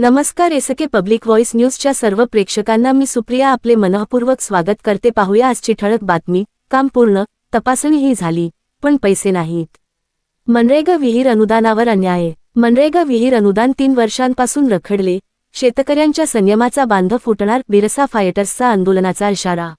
नमस्कार, SK public voice न्यूजच्या सर्व प्रेक्षकांना मी सुप्रिया आपले मनःपूर्वक स्वागत करते। पाहूया आजची ठळक बातमी। काम पूर्ण, तपासणी ही झाली, पण पैसे नाहीत। मनरेगा विहीर अनुदानावर अन्याय। मनरेगा विहीर अनुदान 3 वर्षांपासून रखडले, शेतकऱ्यांच्या संयमाचा बांध फुटणार, बिरसा फायटर्सचा आंदोलनाचा इशारा।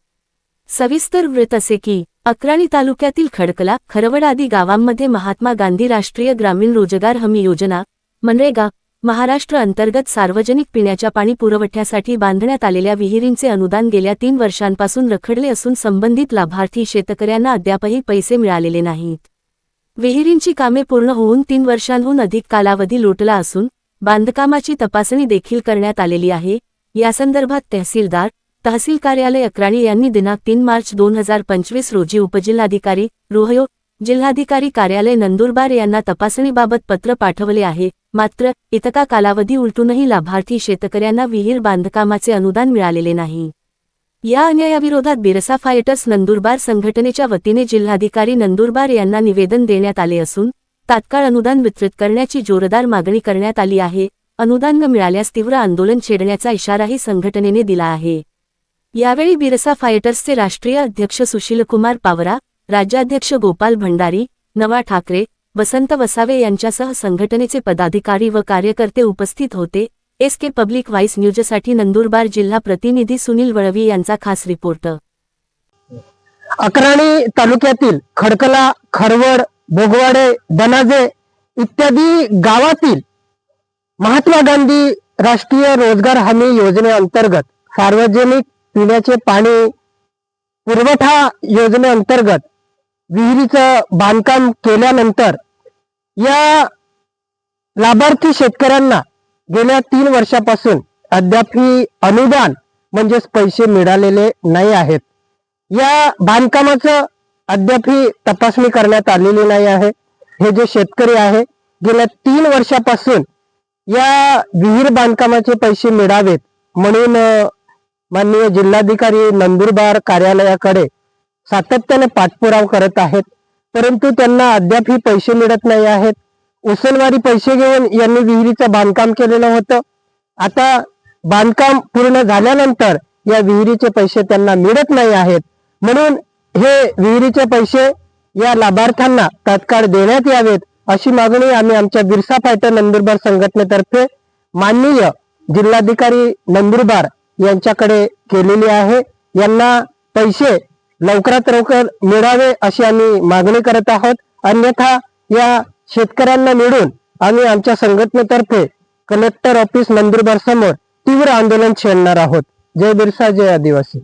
सविस्तर वृत्त असे की अक्राणी तालुक्यातील खडकला, खरवड आदी गावांमध्ये महात्मा गांधी राष्ट्रीय ग्रामीण रोजगार हमी योजना मनरेगा महाराष्ट्र अंतर्गत सार्वजनिक पिण्याच्या पाणी पुरवठ्यासाठी बांधण्यात आलेल्या विहिरींचे अनुदान गेल्या 3 वर्षांपासून रखडले असून संबंधित लाभार्थी शेतकऱ्यांना अद्यापही पैसे मिळालेले नाहीत। विहिरींची कामे पूर्ण होऊन 3 वर्षांहून अधिक कालावधी लोटला असून बांधकामाची तपासणी देखील करण्यात आलेली आहे। यासंदर्भात तहसील कार्यालय अक्राणी यांनी दिनांक 3 मार्च 2025 रोजी उपजिल्हाधिकारी रोहयो, जिल्हाधिकारी कार्यालय नंदुरबार यांना तपासणीबाबत पत्र पाठवले आहे। मात्र इतका कालावधी उलटूनही लाभार्थी शेतकऱ्यांना विहीर बांधकामाचे अनुदान मिळालेले नाही। या अन्यायाविरोधात बिरसा फायटर्स नंदुरबार संघटनेच्या वतीने जिल्हाधिकारी नंदुरबार यांना निवेदन देण्यात आले असून तात्काळ अनुदान वितरित करण्याची जोरदार मागणी करण्यात आली आहे। अनुदान न मिळाल्यास तीव्र आंदोलन छेडण्याचा इशाराही संघटनेने दिला आहे। यावेळी बिरसा फायटर्सचे राष्ट्रीय अध्यक्ष सुशीलकुमार पावरा, राज्याध्यक्ष गोपाल भंडारी, नवा ठाकरे, वसंत वसावे यांच्यासह संघटनेचे पदाधिकारी व कार्यकर्ते उपस्थित होते। एसके पब्लिक व्हॉइस न्यूजसाठी नंदुरबार जिल्हा प्रतिनिधी सुनील वळवी यांचा खास रिपोर्ट। अक्राणी तालुक्यातील खडकला, खरवड, भोगवाडे, दनाजे इत्यादी गावातील महात्मा गांधी राष्ट्रीय रोजगार हमी योजनेअंतर्गत सार्वजनिक पिण्याचे पाणी पुरवठा योजनेअंतर्गत विहिरीचं बांधकाम केल्यानंतर या लाभार्थी शेतकऱ्यांना गेल्या 3 वर्षापासून अद्यापही अनुदान म्हणजेच पैसे मिळालेले नाही आहेत। या बांधकामाचं अद्यापही तपासणी करण्यात आलेली नाही आहे। हे जे शेतकरी आहे गेल्या 3 वर्षापासून या विहीर बांधकामाचे पैसे मिळावेत म्हणून माननीय जिल्हाधिकारी नंदुरबार कार्यालयाकडे सातत्याने पाठपुरावा करत आहेत, परंतु त्यांना अद्यापही पैसे मिळत नाही आहेत। उसनवारी पैसे घेऊन यांनी विहिरीचं बांधकाम केलेलं होतं। आता बांधकाम पूर्ण झाल्यानंतर या विहिरीचे पैसे त्यांना मिळत नाही आहेत, म्हणून हे विहिरीचे पैसे या लाभार्थ्यांना तात्काळ देण्यात यावेत अशी मागणी आम्ही आमच्या बिरसा फायटर नंदुरबार संघटनेतर्फे माननीय जिल्हाधिकारी नंदुरबार यांच्याकडे केलेली आहे। यांना पैसे लवकरात लवकर मिळावे अशी आम्ही मागणी करत आहोत, अन्यथा या शेतकऱ्यांना मिळून आम्ही आमच्या संघटनेतर्फे कलेक्टर ऑफिस नंदुरबार समोर तीव्र आंदोलन छेडणार आहोत। जय बिरसा, जय आदिवासी।